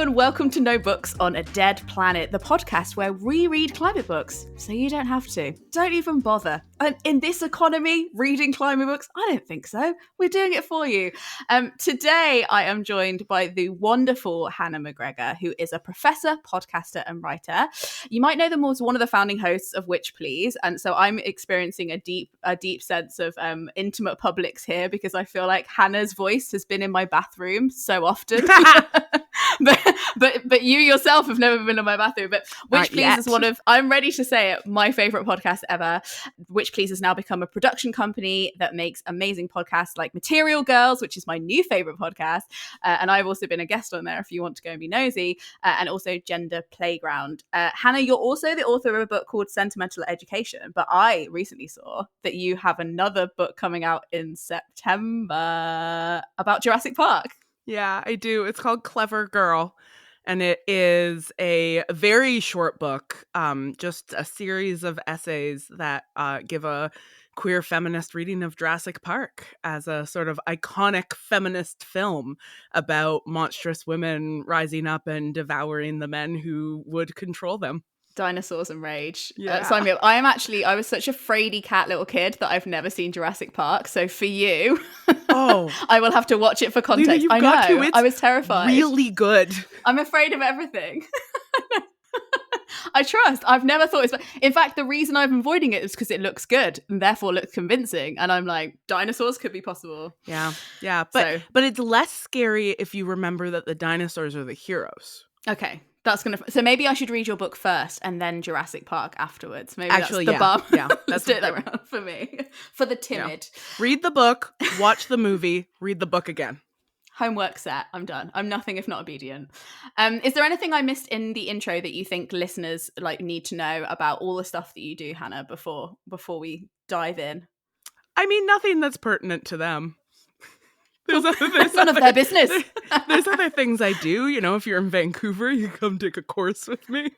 and welcome to No Books on a Dead Planet, the podcast where we read climate books, so you don't have to. Don't even bother. And in this economy, reading climate books? I don't think so. We're doing it for you. Today, I am joined by the wonderful Hannah McGregor, who is a professor, podcaster, and writer. You might know them as one of the founding hosts of Witch Please, and so I'm experiencing a deep sense of intimate publics here because I feel like Hannah's voice has been in my bathroom so often. but you yourself have never been in my bathroom. But Witch Please is one of, I'm ready to say it, my favorite podcast ever. Witch Please has now become a production company that makes amazing podcasts like Material Girls, which is my new favorite podcast. And I've also been a guest on there if you want to go and be nosy. And also Gender Playground. Hannah, you're also the author of a book called Sentimental Education. But I recently saw that you have another book coming out in September about Jurassic Park. Yeah, I do. It's called Clever Girl, and it is a very short book, just a series of essays that give a queer feminist reading of Jurassic Park as a sort of iconic feminist film about monstrous women rising up and devouring the men who would control them. Dinosaurs and rage. Yeah. Sign me up. I was such a fraidy cat little kid that I've never seen Jurassic Park. So for you, I will have to watch it for context. Leena, I know. I was terrified. Really good. I'm afraid of everything. I trust. I've never thought it's. In fact, the reason I'm avoiding it is because it looks good and therefore looks convincing. And I'm like, dinosaurs could be possible. Yeah. But it's less scary if you remember that the dinosaurs are the heroes. Okay. So maybe I should read your book first and then Jurassic Park afterwards. Maybe actually, that's the bum. Yeah, let's do it that round for me. For the timid. Yeah. Read the book, watch the movie, read the book again. Homework set. I'm done. I'm nothing if not obedient. Is there anything I missed in the intro that you think listeners need to know about all the stuff that you do, Hannah, before we dive in? I mean, nothing that's pertinent to them. There's none of their business. There's other things I do. You know, if you're in Vancouver, you come take a course with me.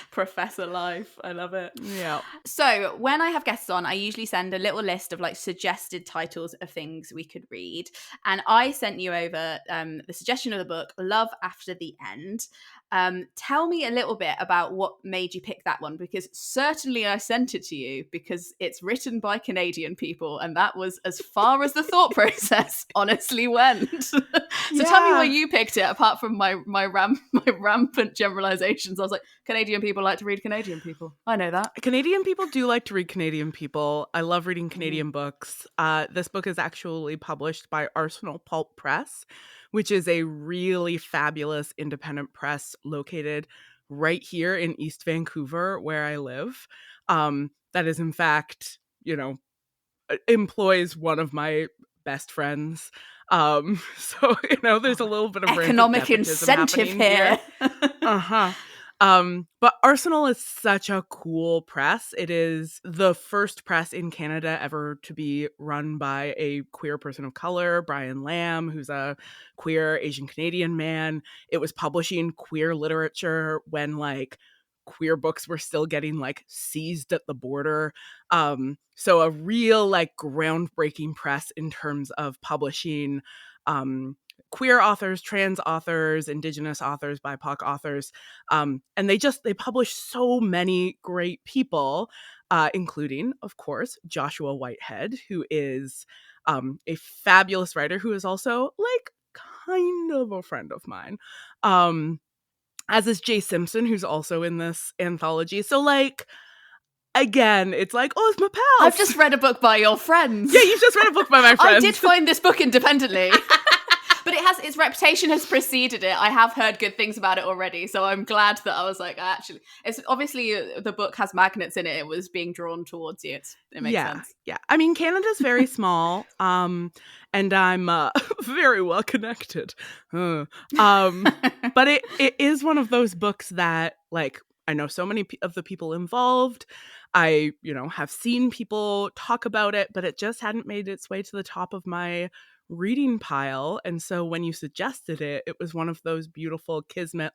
Professor life. I love it. Yeah. So when I have guests on, I usually send a little list of suggested titles of things we could read. And I sent you over the suggestion of the book, Love After the End. Tell me a little bit about what made you pick that one, because certainly I sent it to you because it's written by Canadian people, and that was as far as the thought process honestly went. So tell me why you picked it, apart from my rampant generalizations. I was like, Canadian people like to read Canadian people. I know that. Canadian people do like to read Canadian people. I love reading Canadian books. This book is actually published by Arsenal Pulp Press, which is a really fabulous independent press located right here in East Vancouver, where I live. That is, in fact, employs one of my best friends. So, there's a little bit of economic incentive here. But Arsenal is such a cool press. It is the first press in Canada ever to be run by a queer person of color, Brian Lamb, who's a queer Asian Canadian man. It was publishing queer literature when queer books were still getting seized at the border. So a real groundbreaking press in terms of publishing queer authors, trans authors, Indigenous authors, BIPOC authors. And they publish so many great people, including, of course, Joshua Whitehead, who is a fabulous writer who is also kind of a friend of mine. As is Jay Simpson, who's also in this anthology. So again, it's it's my pals. I've just read a book by your friends. Yeah, you've just read a book by my friends. I did find this book independently. But its reputation has preceded it. I have heard good things about it already, so I'm glad that I was it's obviously the book has magnets in it. It was being drawn towards you. It makes sense. Yeah. I mean, Canada's very small, and I'm very well connected. But it is one of those books that I know so many of the people involved. I have seen people talk about it, but it just hadn't made its way to the top of my reading pile. And so when you suggested it, it was one of those beautiful kismet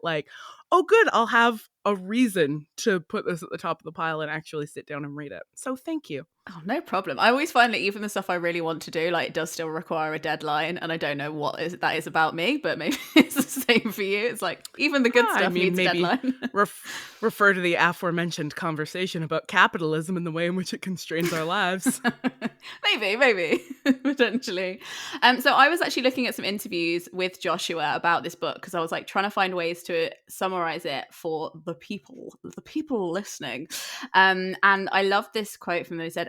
oh, good, I'll have a reason to put this at the top of the pile and actually sit down and read it. So thank you. Oh, no problem. I always find that even the stuff I really want to do, like, it does still require a deadline, and I don't know that is about me, but maybe it's the same for you. It's like, even the good stuff needs a Maybe deadline. refer to the aforementioned conversation about capitalism and the way in which it constrains our lives. maybe potentially. So I was actually looking at some interviews with Joshua about this book because I was like trying to find ways to summarize it for the people listening. And I love this quote from them. They said,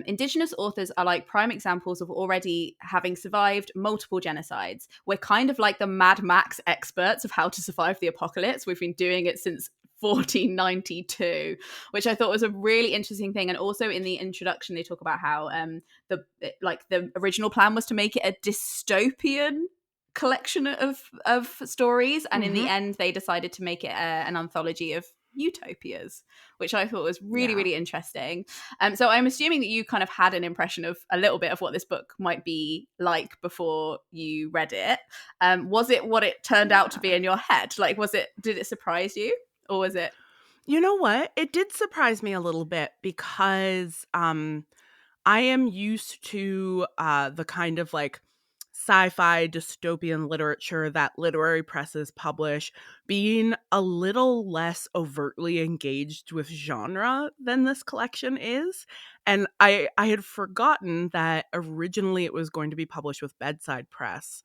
Indigenous authors are like prime examples of already having survived multiple genocides. We're kind of like the Mad Max experts of how to survive the apocalypse. We've been doing it since 1492, which I thought was a really interesting thing. And also in the introduction, they talk about how the original plan was to make it a dystopian collection of stories, and in the end, they decided to make it an anthology of utopias, which I thought was really, really interesting. So I'm assuming that you kind of had an impression of a little bit of what this book might be like before you read it. Was it what it turned out to be in your head? Like, did it surprise you? Or was it? You know what? It did surprise me a little bit because I am used to the kind of like sci-fi dystopian literature that literary presses publish being a little less overtly engaged with genre than this collection is. And I had forgotten that originally it was going to be published with Bedside Press,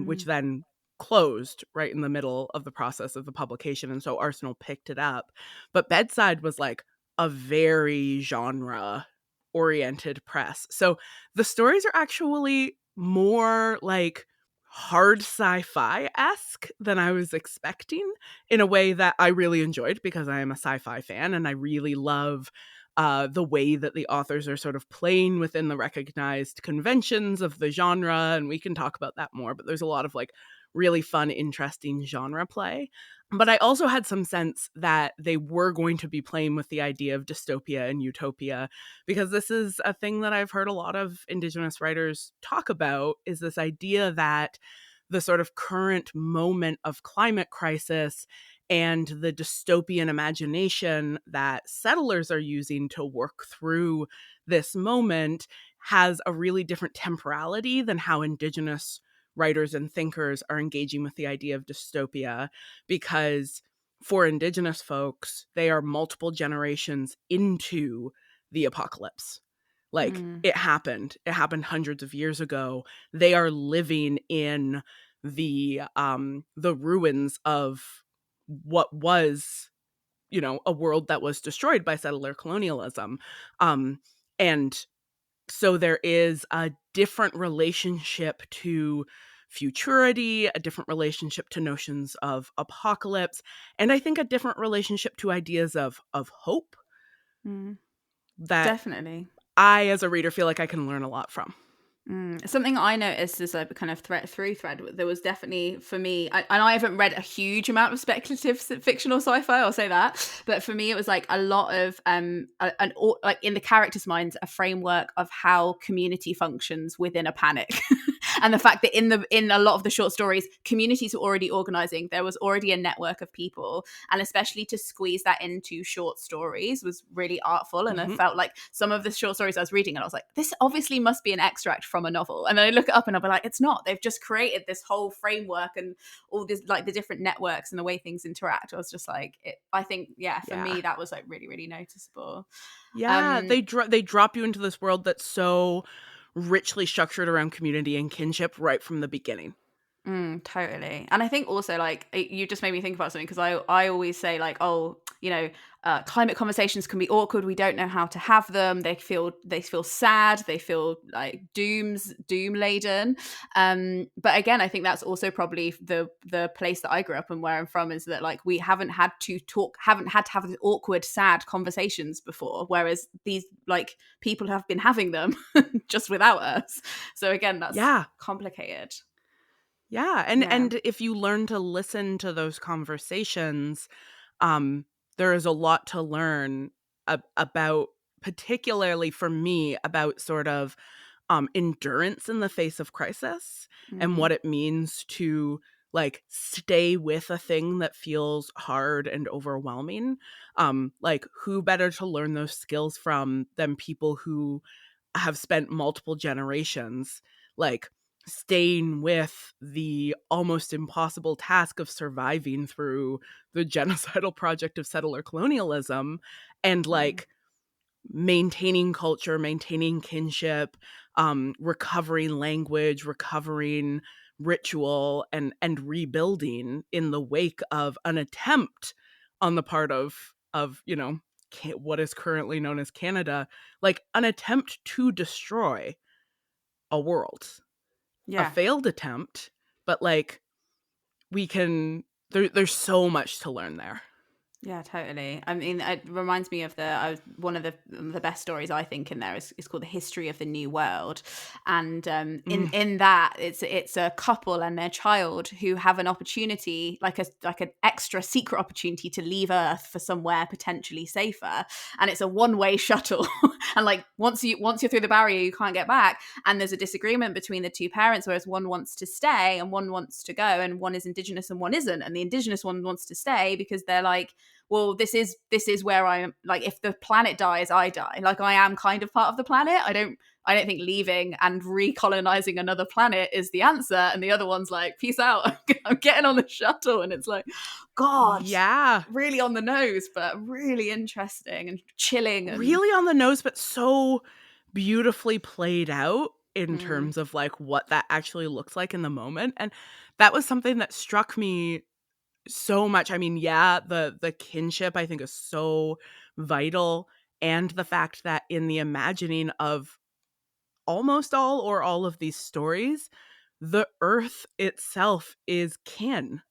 which then closed right in the middle of the process of the publication. And so Arsenal picked it up. But Bedside was like a very genre oriented press. So the stories are actually more like hard sci-fi-esque than I was expecting, in a way that I really enjoyed because I am a sci-fi fan and I really love the way that the authors are sort of playing within the recognized conventions of the genre, and we can talk about that more, but there's a lot of like really fun, interesting genre play. But I also had some sense that they were going to be playing with the idea of dystopia and utopia, because this is a thing that I've heard a lot of Indigenous writers talk about, is this idea that the sort of current moment of climate crisis and the dystopian imagination that settlers are using to work through this moment has a really different temporality than how Indigenous writers and thinkers are engaging with the idea of dystopia, because for Indigenous folks, they are multiple generations into the apocalypse. Like it happened hundreds of years ago. They are living in the ruins of what was, you know, a world that was destroyed by settler colonialism. And so there is a different relationship to futurity, a different relationship to notions of apocalypse, and I think a different relationship to ideas of hope that Definitely. I, as a reader, feel like I can learn a lot from. Something I noticed as a kind of thread, there was definitely for me, and I haven't read a huge amount of speculative fiction or sci-fi, I'll say that, but for me it was like a lot of like in the characters' minds, a framework of how community functions within a panic. And the fact that in a lot of the short stories, communities were already organizing, there was already a network of people, and especially to squeeze that into short stories was really artful. And I felt like some of the short stories I was reading, and I was like, this obviously must be an extract from a novel, and then I look it up and I'll be like, it's not. They've just created this whole framework and all this, like the different networks and the way things interact. I was just like, I think for me that was like really, really noticeable. They drop you into this world that's so richly structured around community and kinship right from the beginning. Totally. And I think also, like, you just made me think about something, because I always say, like, oh, you know, climate conversations can be awkward. We don't know how to have them. They feel sad. They feel like doom laden. But again, I think that's also probably the place that I grew up and where I'm from, is that like we haven't had to have these awkward, sad conversations before, whereas these like people have been having them just without us. So again, that's complicated. Yeah, and if you learn to listen to those conversations, there is a lot to learn about, particularly for me, about sort of endurance in the face of crisis and what it means to like stay with a thing that feels hard and overwhelming. Like who better to learn those skills from than people who have spent multiple generations like staying with the almost impossible task of surviving through the genocidal project of settler colonialism, and like maintaining culture, maintaining kinship, recovering language, recovering ritual, and rebuilding in the wake of an attempt on the part of what is currently known as Canada, like an attempt to destroy a world, a Yeah. failed attempt, but like there's so much to learn there. Yeah, totally. I mean, it reminds me of one of the best stories I think in there is called "The History of the New World," and in that it's a couple and their child who have an opportunity, like an extra secret opportunity to leave Earth for somewhere potentially safer, and it's a one-way shuttle, and like once you're through the barrier, you can't get back, and there's a disagreement between the two parents, whereas one wants to stay and one wants to go, and one is Indigenous and one isn't, and the Indigenous one wants to stay because they're like, well, this is where I am. Like, if the planet dies, I die. Like, I am kind of part of the planet. I don't think leaving and recolonizing another planet is the answer. And the other one's like, peace out. I'm getting on the shuttle. And it's like, God, Yeah. really on the nose, but really interesting and chilling. And really on the nose, but so beautifully played out in terms of like what that actually looks like in the moment. And that was something that struck me so much. I mean, yeah, the kinship I think is so vital, and the fact that in the imagining of almost all or all of these stories, the earth itself is kin.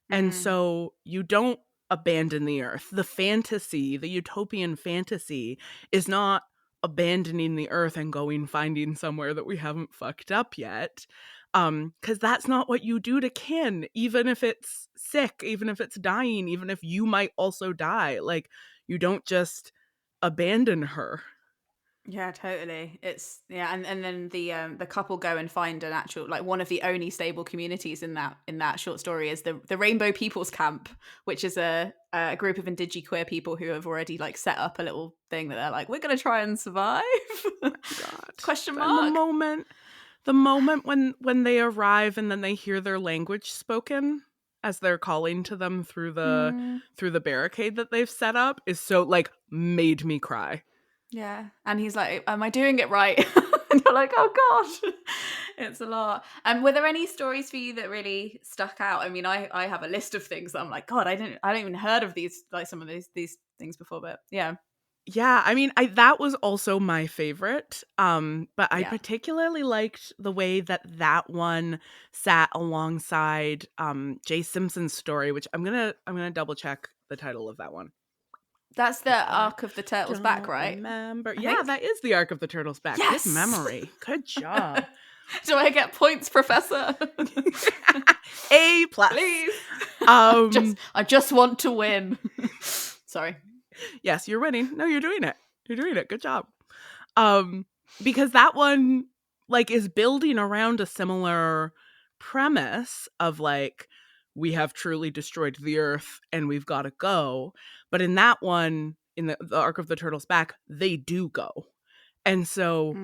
And so you don't abandon the earth. The fantasy, the utopian fantasy, is not abandoning the earth and going finding somewhere that we haven't fucked up yet. Because that's not what you do to kin, even if it's sick, even if it's dying, even if you might also die. Like, you don't just abandon her. yeah, totally. It's and then the couple go and find an actual, like, one of the only stable communities in that short story is the Rainbow People's Camp, which is a group of Indigiqueer people who have already like set up a little thing that they're like, we're gonna try and survive. God. Question And mark. the moment when they arrive and then they hear their language spoken as they're calling to them through the barricade that they've set up is so like made me cry. Yeah, and he's like, am I doing it right? And you're like, oh god. It's a lot. And were there any stories for you that really stuck out? I mean, I have a list of things that I'm like, god, I don't even heard of these, like, some of these things before, but yeah. Yeah, I mean, that was also my favorite. But I Yeah. particularly liked the way that one sat alongside Jay Simpson's story, which I'm gonna double check the title of that one. That's the 'Cause I arc of the turtle's back, don't right? remember. I Yeah, think. that is the arc of the turtle's back. Good Yes. memory. Good job. Do I get points, Professor? A plus. Please. Um I just want to win. Sorry. yes, you're winning. No, you're doing it. You're doing it. Good job. Um because that one like is building around a similar premise of like we have truly destroyed the earth and we've got to go. But in that one, in the arc of the turtle's back, they do go. And so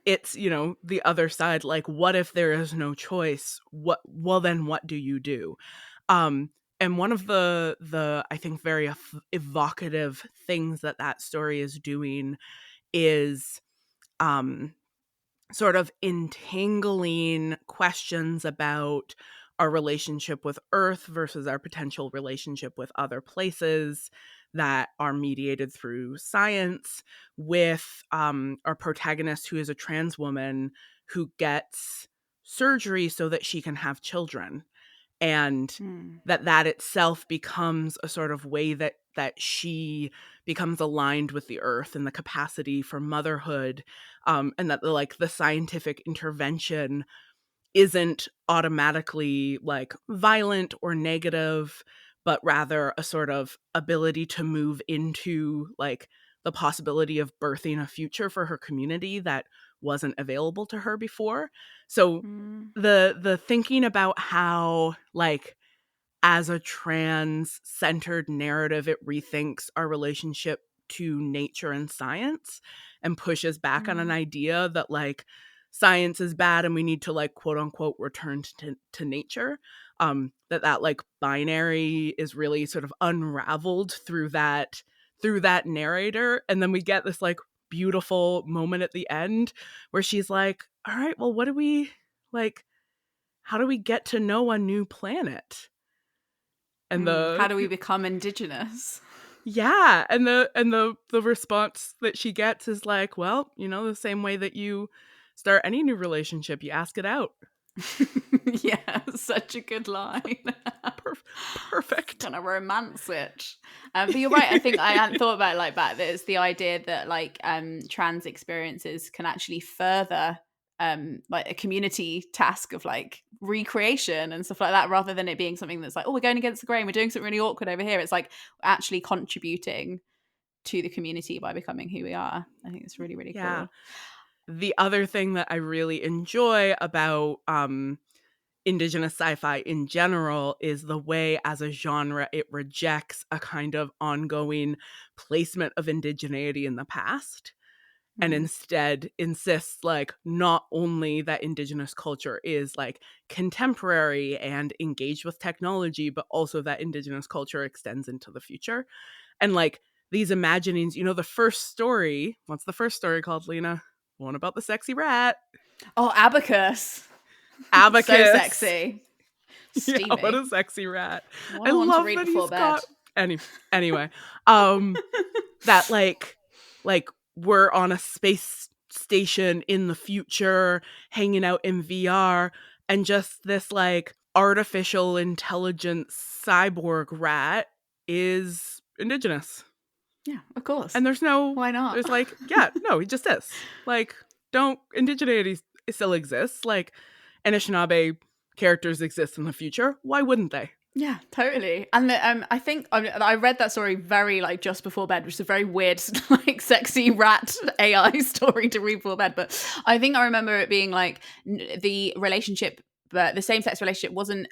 it's, the other side, like, what if there is no choice? Well, then what do you do? And one of the I think very evocative things that story is doing is sort of entangling questions about our relationship with Earth versus our potential relationship with other places that are mediated through science, with our protagonist, who is a trans woman who gets surgery so that she can have children, and that itself becomes a sort of way that she becomes aligned with the earth and the capacity for motherhood, and that the scientific intervention isn't automatically like violent or negative, but rather a sort of ability to move into like the possibility of birthing a future for her community that wasn't available to her before. So Mm. the thinking about how, like, as a trans-centered narrative, it rethinks our relationship to nature and science and pushes back on an idea that, like, science is bad and we need to, like, quote unquote return to nature. That like binary is really sort of unraveled through that narrator. And then we get this like beautiful moment at the end where she's like, all right, well, what do we, like, how do we get to know a new planet? And How do we become indigenous? yeah, and the response that she gets is like, well, you know, the same way that you start any new relationship, you ask it out. Yeah, such a good line. Perfect. Gonna romance it. But you're right. I think I hadn't thought about it like that. There's the idea that like trans experiences can actually further like a community task of like recreation and stuff like that, rather than it being something that's like, oh, we're going against the grain, we're doing something really awkward over here. It's like actually contributing to the community by becoming who we are. I think it's really, really Yeah. cool. The other thing that I really enjoy about Indigenous sci-fi in general is the way as a genre it rejects a kind of ongoing placement of indigeneity in the past and instead insists like not only that Indigenous culture is like contemporary and engaged with technology, but also that Indigenous culture extends into the future. And like these imaginings, you know, the first story, what's the first story called, Leena? One about the sexy rat. Oh, Abacus. So Abacus. sexy. Yeah, what Steamy. a sexy rat. What I I want to love read that before he's bed. got anyway. That like we're on a space station in the future, hanging out in VR, and just this like artificial intelligence cyborg rat is Indigenous. Yeah, of course. And Why not? there's like, yeah, no, he just is. Like, don't, indigeneity still exists. Like, Anishinaabe characters exist in the future. Why wouldn't they? Yeah, totally. And I think I read that story very like just before bed, which is a very weird, like sexy rat AI story to read before bed. But I think I remember it being like the relationship, but the same sex relationship wasn't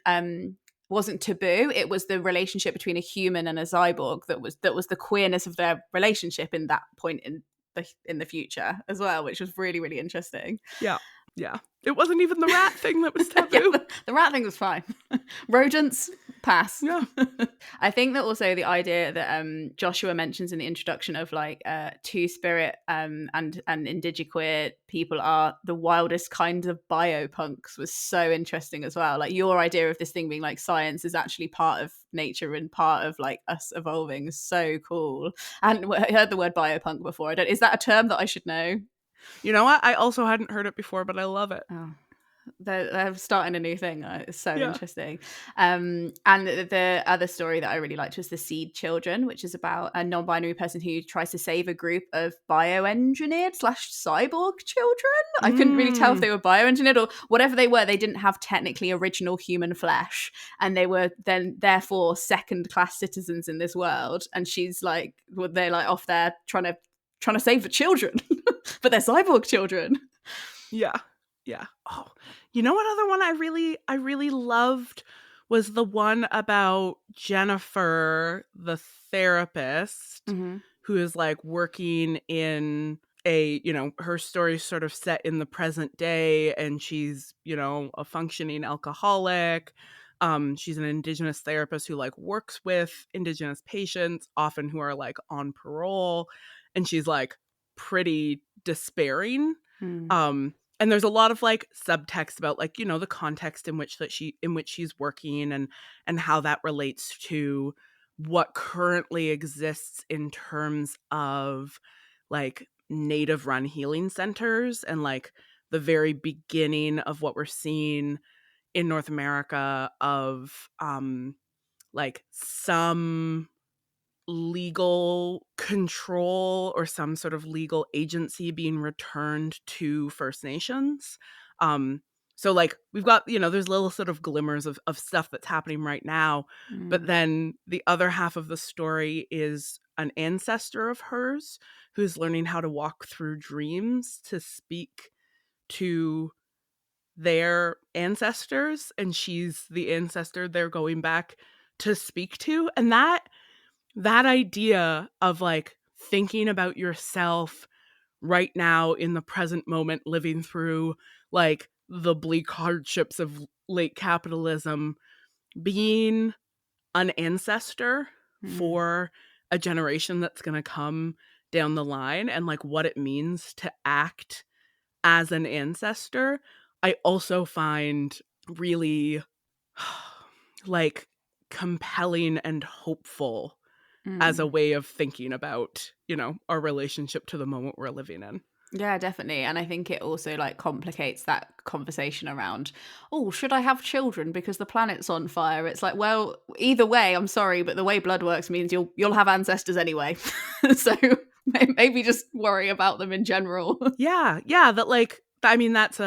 taboo. It was the relationship between a human and a cyborg that was the queerness of their relationship in that point in the future as well, which was really, really interesting. Yeah. Yeah. It wasn't even the rat thing that was Yeah, taboo. the rat thing was fine. Rodents, pass. Yeah. I think that also the idea that Joshua mentions in the introduction of like two spirit and indigiqueer people are the wildest kinds of biopunks was so interesting as well. Like your idea of this thing being like science is actually part of nature and part of like us evolving is so cool. I hadn't heard the word biopunk before. Is that a term that I should know? You know what? I also hadn't heard it before, but I love it. Oh, they're starting a new thing. It's so Yeah. interesting. And the other story that I really liked was The Seed Children, which is about a non-binary person who tries to save a group of bioengineered / cyborg children. I couldn't really tell if they were bioengineered or whatever they were. They didn't have technically original human flesh, and they were then therefore second-class citizens in this world. And she's like, they're like off there trying to save the children, but they're cyborg children. Yeah. Yeah. Oh, you know what other one I really loved was the one about Jennifer, the therapist, who is like working in a, you know, her story sort of set in the present day, and she's, you know, a functioning alcoholic. She's an Indigenous therapist who like works with Indigenous patients, often who are like on parole, and she's like pretty despairing. And there's a lot of like subtext about like, you know, the context in which she's working and how that relates to what currently exists in terms of like native run healing centers and like the very beginning of what we're seeing in North America of like some legal control or some sort of legal agency being returned to First Nations. So like we've got, you know, there's little sort of glimmers of stuff that's happening right now. But then the other half of the story is an ancestor of hers who's learning how to walk through dreams to speak to their ancestors, and she's the ancestor they're going back to speak to. And that idea of like thinking about yourself right now in the present moment, living through like the bleak hardships of late capitalism, being an ancestor Mm. for a generation that's going to come down the line, and like what it means to act as an ancestor, I also find really like compelling and hopeful as a Mm. way of thinking about, our relationship to the moment we're living in. Yeah, definitely. And I think it also like complicates that conversation around, oh, should I have children because the planet's on fire? It's like, well, either way, I'm sorry, but the way blood works means you'll have ancestors anyway. So maybe just worry about them in general. Yeah, that like that's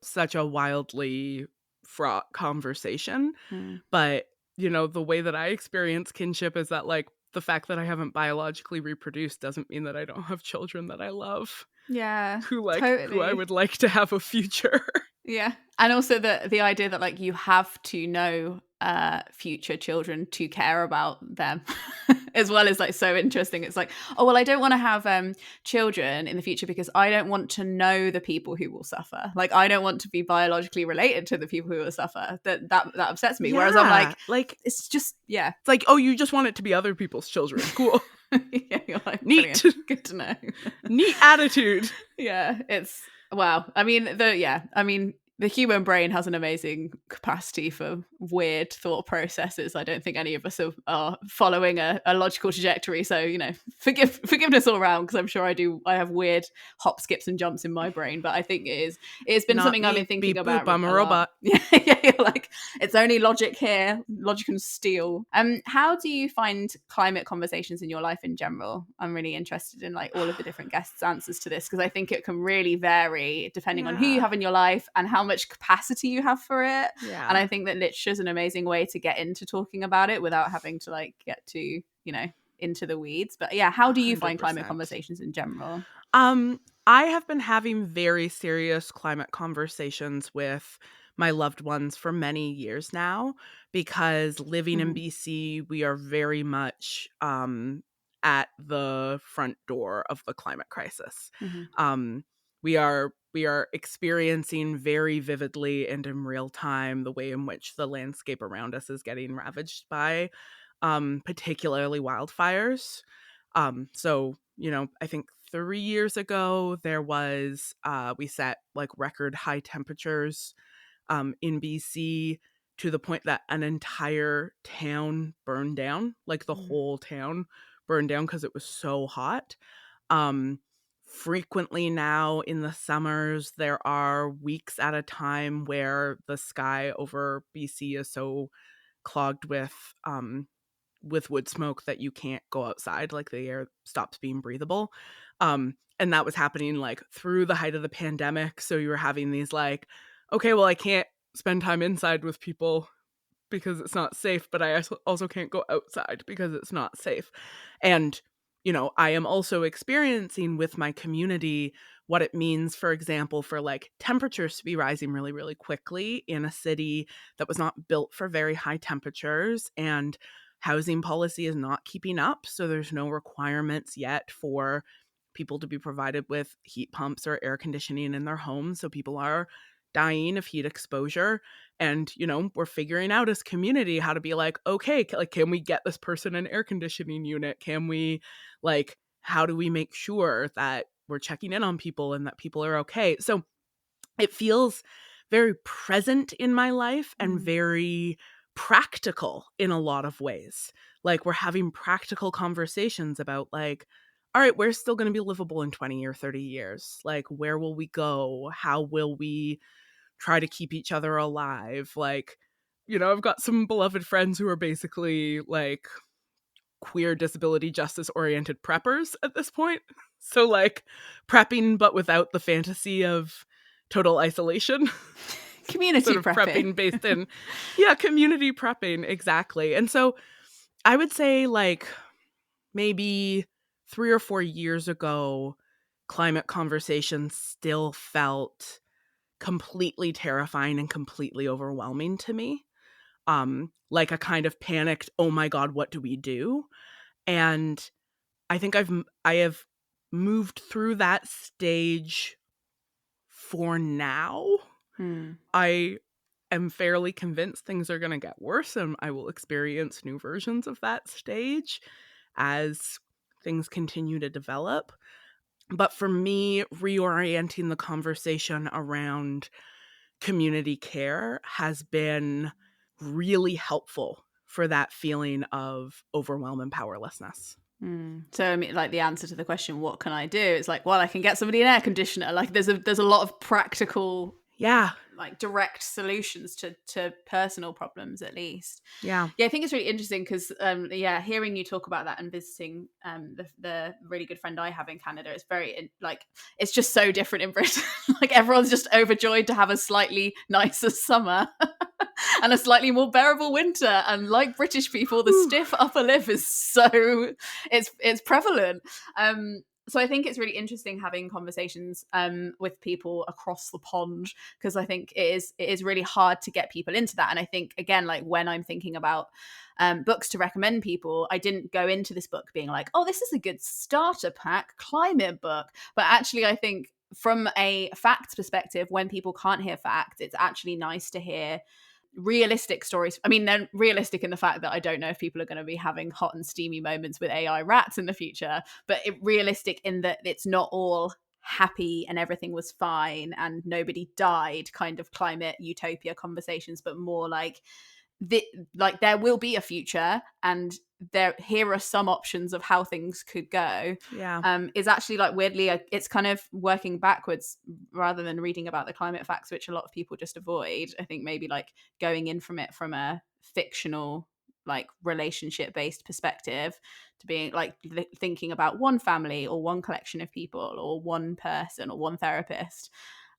such a wildly fraught conversation, Mm. but the way that I experience kinship is that like the fact that I haven't biologically reproduced doesn't mean that I don't have children that I love, Yeah, who I totally. would like to have a future. Yeah. And also the idea that like you have to know future children to care about them as well is like so interesting. It's like, oh well, I don't want to have children in the future because I don't want to know the people who will suffer. Like I don't want to be biologically related to the people who will suffer. That upsets me. Whereas I'm Yeah, like, like it's just yeah. it's like, oh, you just want it to be other people's children. Cool. Yeah, you're like Neat. brilliant. Good to know. Neat attitude. Yeah, it's wow. I mean, the human brain has an amazing capacity for weird thought processes. I don't think any of us are following a logical trajectory. So, forgiveness all around because I'm sure I have weird hop, skips, and jumps in my brain. But I think it's been Not something I've me. been thinking Beep boop. about I'm a a lot. robot. Yeah, yeah, you're like it's only logic here, logic and steel. How do you find climate conversations in your life in general? I'm really interested in like all of the different guests' answers to this because I think it can really vary depending on who you Yeah. have in your life and how much capacity you have for it. Yeah. And I think that literature is an amazing way to get into talking about it without having to like get to into the weeds. But yeah, how do you find climate 100%. conversations in general? I have been having very serious climate conversations with my loved ones for many years now because living in Mhm. BC, we are very much at the front door of the climate crisis. Mhm. Um, we are experiencing very vividly and in real time the way in which the landscape around us is getting ravaged by particularly wildfires. So, I think 3 years ago there was we set like record high temperatures in BC to the point that an entire town burned down, like the Mm. whole town burned down because it was so hot. Um, Frequently now in the summers, there are weeks at a time where the sky over BC is so clogged with wood smoke that you can't go outside, like the air stops being breathable. And that was happening like through the height of the pandemic. So you were having these like, okay, well, I can't spend time inside with people because it's not safe, but I also can't go outside because it's not safe. And, I am also experiencing with my community what it means, for example, for like temperatures to be rising really, really quickly in a city that was not built for very high temperatures, and housing policy is not keeping up. So there's no requirements yet for people to be provided with heat pumps or air conditioning in their homes. So people are dying of heat exposure, and we're figuring out as community how to be like, okay, like, can we get this person an air conditioning unit? Can we like, how do we make sure that we're checking in on people and that people are okay? So it feels very present in my life and Mm. very practical in a lot of ways. Like, we're having practical conversations about like, all right, we're still going to be livable in 20 or 30 years. Like, where will we go? How will we try to keep each other alive? Like, I've got some beloved friends who are basically like queer disability justice oriented preppers at this point. So like prepping but without the fantasy of total isolation. Community Sort of prepping. prepping based in community prepping, exactly. And so I would say like maybe 3 or 4 years ago, climate conversations still felt completely terrifying and completely overwhelming to me. Like a kind of panicked, oh my God, what do we do? And I think I have moved through that stage for now. I am fairly convinced things are going to get worse, and I will experience new versions of that stage as things continue to develop. But for me, reorienting the conversation around community care has been really helpful for that feeling of overwhelm and powerlessness. So I mean, like, the answer to the question, what can I do? It's like, well, I can get somebody an air conditioner. Like, there's a lot of practical, like, direct solutions to personal problems, at least. Yeah, I think it's really interesting because hearing you talk about that and visiting the really good friend I have in Canada, it's very, like, it's just so different in Britain. Like, everyone's just overjoyed to have a slightly nicer summer and a slightly more bearable winter, and like British people, the stiff upper lip is so it's prevalent. So I think it's really interesting having conversations with people across the pond, because I think it is really hard to get people into that. And I think, again, like, when I'm thinking about books to recommend people, I didn't go into this book being like, oh, this is a good starter pack climate book. But actually, I think from a facts perspective, when people can't hear facts, it's actually nice to hear realistic stories. I mean, they're realistic in the fact that I don't know if people are going to be having hot and steamy moments with AI rats in the future, but realistic in that it's not all happy and everything was fine and nobody died kind of climate utopia conversations, but more like there will be a future, and here are some options of how things could go. Is actually, like, weirdly, it's kind of working backwards rather than reading about the climate facts, which a lot of people just avoid. I think maybe, like, going in from it from a fictional, like, relationship based perspective, to being like thinking about one family or one collection of people or one person or one therapist,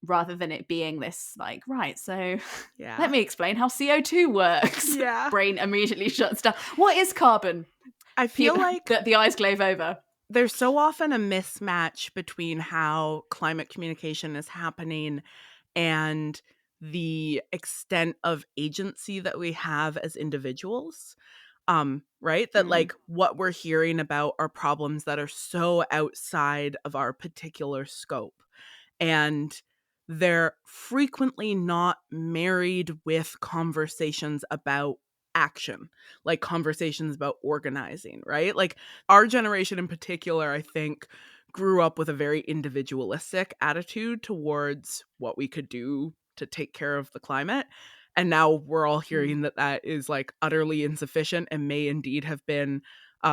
rather than it being this, like, right, so let me explain how CO2 works. Brain immediately shuts down. What is carbon? I feel like the eyes glaze over. There's so often a mismatch between how climate communication is happening and the extent of agency that we have as individuals. Right? That, like, what we're hearing about are problems that are so outside of our particular scope. And they're frequently not married with conversations about action, like conversations about organizing, right? Like, our generation in particular, I think, grew up with a very individualistic attitude towards what we could do to take care of the climate. And now we're all hearing that is, like, utterly insufficient and may indeed have been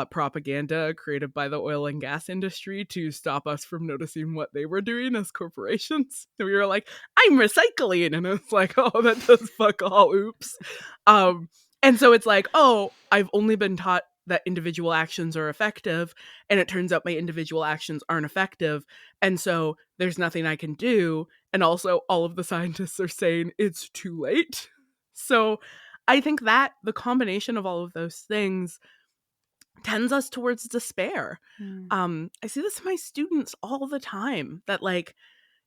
propaganda created by the oil and gas industry to stop us from noticing what they were doing as corporations. So we were like, I'm recycling. And it's like, oh, that does fuck all. Oops. And so it's like, oh, I've only been taught that individual actions are effective, and it turns out my individual actions aren't effective, and so there's nothing I can do. And also, all of the scientists are saying it's too late. So I think that the combination of all of those things tends us towards despair. I see this in my students all the time, that, like,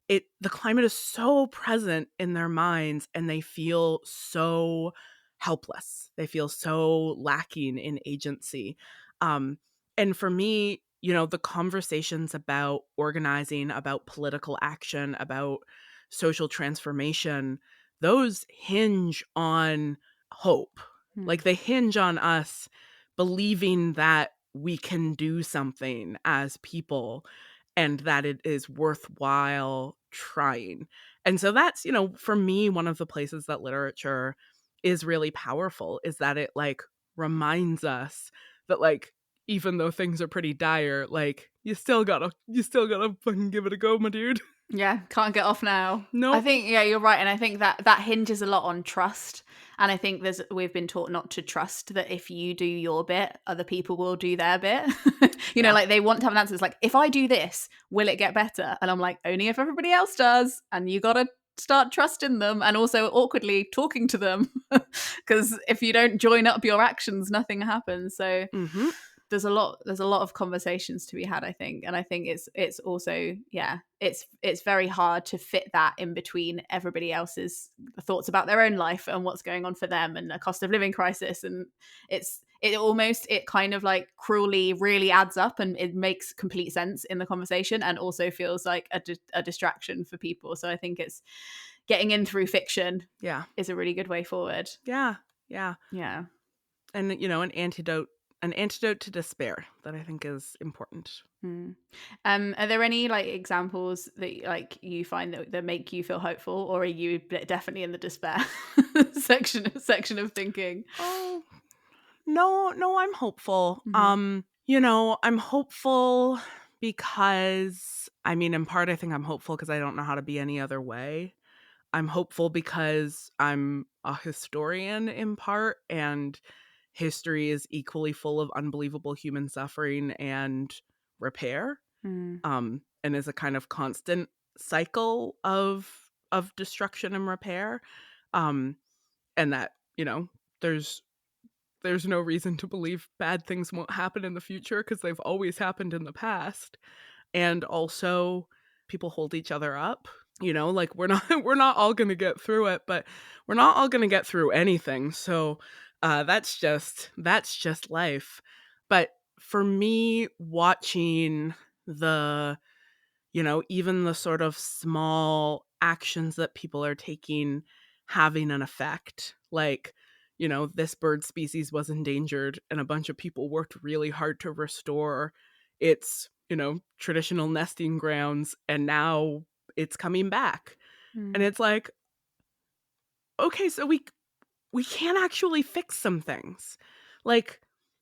the climate is so present in their minds, and they feel so helpless. They feel so lacking in agency. And for me, the conversations about organizing, about political action, about social transformation, those hinge on hope. Like, they hinge on us believing that we can do something as people and that it is worthwhile trying. And so that's, for me, one of the places that literature is really powerful, is that it, like, reminds us that, like, even though things are pretty dire, like, you still gotta fucking give it a go, my dude. Yeah, can't get off now. No. I think, you're right. And I think that hinges a lot on trust. And I think we've been taught not to trust that if you do your bit, other people will do their bit. Like, they want to have an answer. It's like, if I do this, will it get better? And I'm like, only if everybody else does. And you got to start trusting them, and also awkwardly talking to them. Because if you don't join up your actions, nothing happens. So there's a lot of conversations to be had, I think. And I think it's also, yeah, it's very hard to fit that in between everybody else's thoughts about their own life and what's going on for them, and the cost of living crisis. And it kind of like cruelly really adds up, and it makes complete sense in the conversation, and also feels like a distraction for people. So I think it's getting in through fiction is a really good way forward. Yeah. And an antidote to despair that I think is important. Are there any like examples that like you find that make you feel hopeful, or are you definitely in the despair section of thinking? Oh, no, I'm hopeful. I'm hopeful because, I mean, in part I think I'm hopeful because I don't know how to be any other way. I'm hopeful because I'm a historian in part, and history is equally full of unbelievable human suffering and repair, and is a kind of constant cycle of destruction and repair, and that there's no reason to believe bad things won't happen in the future because they've always happened in the past. And also, people hold each other up. Like we're not all going to get through it, but we're not all going to get through anything. So that's just life. But for me, watching the, even the sort of small actions that people are taking having an effect, like, this bird species was endangered and a bunch of people worked really hard to restore its, traditional nesting grounds, and now it's coming back. And it's like, okay, so we can't actually fix some things. Like,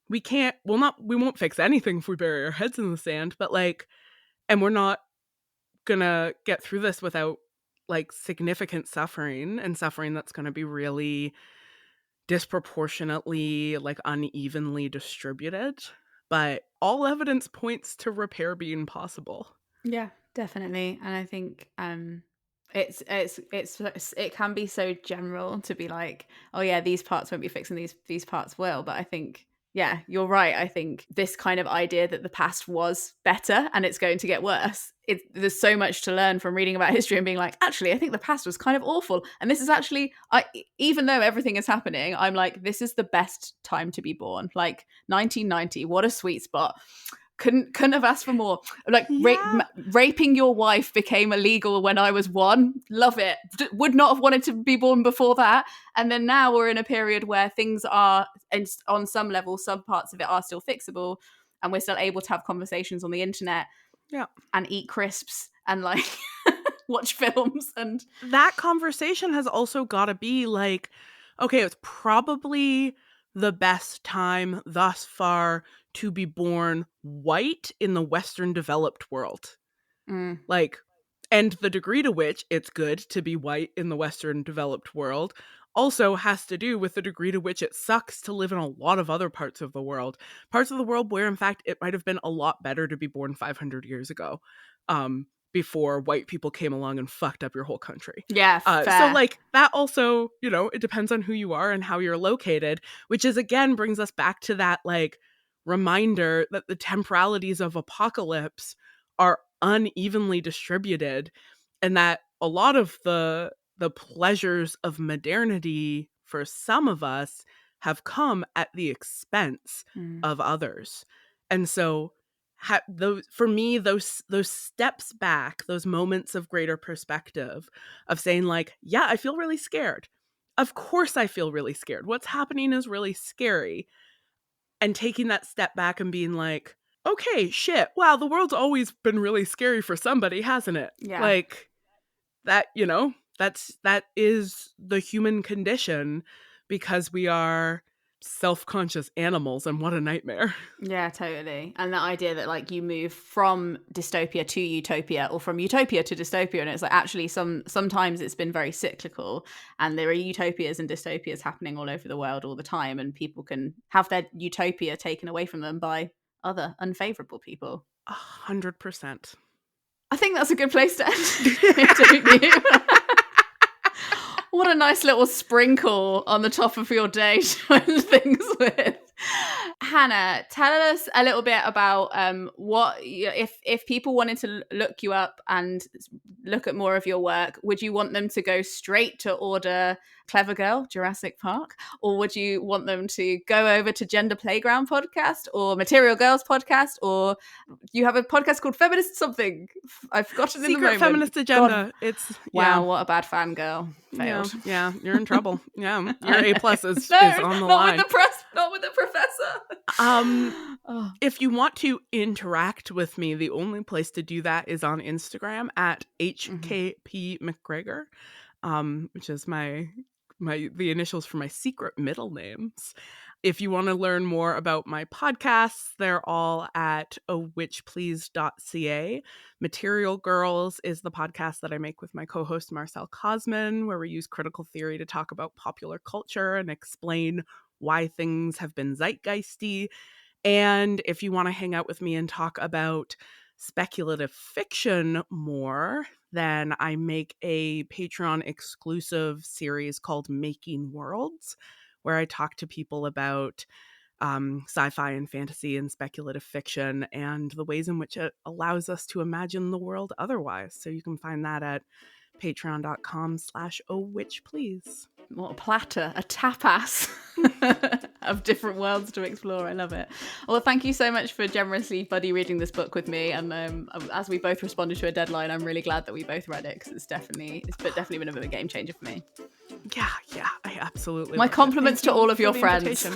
we won't fix anything if we bury our heads in the sand, but like, and we're not gonna get through this without like significant suffering, and suffering that's gonna be really disproportionately, like unevenly distributed. But all evidence points to repair being possible. Yeah, definitely. And I think it can be so general to be like, oh yeah, these parts won't be fixed and these parts will. But I think, yeah, you're right. I think this kind of idea that the past was better and it's going to get worse, there's so much to learn from reading about history and being like, actually, I think the past was kind of awful. And this is actually, even though everything is happening, I'm like, this is the best time to be born. Like 1990, what a sweet spot. Couldn't have asked for more. Like raping your wife became illegal when I was 1. Love it. Would not have wanted to be born before that. And then now we're in a period where things are, on some level, some parts of it are still fixable, and we're still able to have conversations on the internet, and eat crisps and like watch films. And that conversation has also got to be like, okay, it's probably the best time thus far to be born white in the Western developed world. Like, and the degree to which it's good to be white in the Western developed world also has to do with the degree to which it sucks to live in a lot of other parts of the world where, in fact, it might have been a lot better to be born 500 years ago, before white people came along and fucked up your whole country. Yeah, fair. So like that also, it depends on who you are and how you're located, which is, again, brings us back to that like reminder that the temporalities of apocalypse are unevenly distributed, and that a lot of the pleasures of modernity for some of us have come at the expense of others. And so for me, those steps back, those moments of greater perspective of saying like, yeah, I feel really scared. Of course I feel really scared. What's happening is really scary. And taking that step back and being like, okay, shit, wow, the world's always been really scary for somebody, hasn't it? Yeah. Like that, that is the human condition, because we are self-conscious animals, and what a nightmare. Yeah, totally. And that idea that like you move from dystopia to utopia, or from utopia to dystopia, and it's like actually sometimes it's been very cyclical, and there are utopias and dystopias happening all over the world all the time, and people can have their utopia taken away from them by other unfavorable people. 100%. I think that's a good place to end. What a nice little sprinkle on the top of your day to end things with. Hannah, tell us a little bit about if people wanted to look you up and look at more of your work, would you want them to go straight to order Clever Girl, Jurassic Park, or would you want them to go over to Gender Playground podcast or Material Girls podcast, or you have a podcast called Feminist something? I've forgotten in the moment. Secret Feminist Agenda. God. It's wow, what a bad fangirl. Failed. Yeah, you're in trouble. Yeah, your A+ is no, on the line. Not with the professor. If you want to interact with me, the only place to do that is on Instagram at HKP McGregor, which is the initials for my secret middle names. If you want to learn more about my podcasts, they're all at awitchplease.ca. Material Girls is the podcast that I make with my co-host Marcel Cosman, where we use critical theory to talk about popular culture and explain why things have been zeitgeisty. And if you want to hang out with me and talk about speculative fiction more, then I make a Patreon exclusive series called Making Worlds, where I talk to people about sci-fi and fantasy and speculative fiction and the ways in which it allows us to imagine the world otherwise. So you can find that at patreon.com/ohwitchplease. What a platter, a tapas of different worlds to explore. I love it. Well, thank you so much for generously buddy reading this book with me. And as we both responded to a deadline, I'm really glad that we both read it, because it's definitely been a bit of a game changer for me. Yeah, I absolutely. My compliments to all of your friends.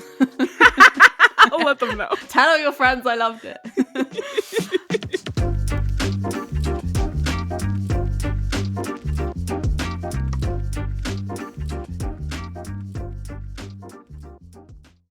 I'll let them know. Tell all your friends I loved it.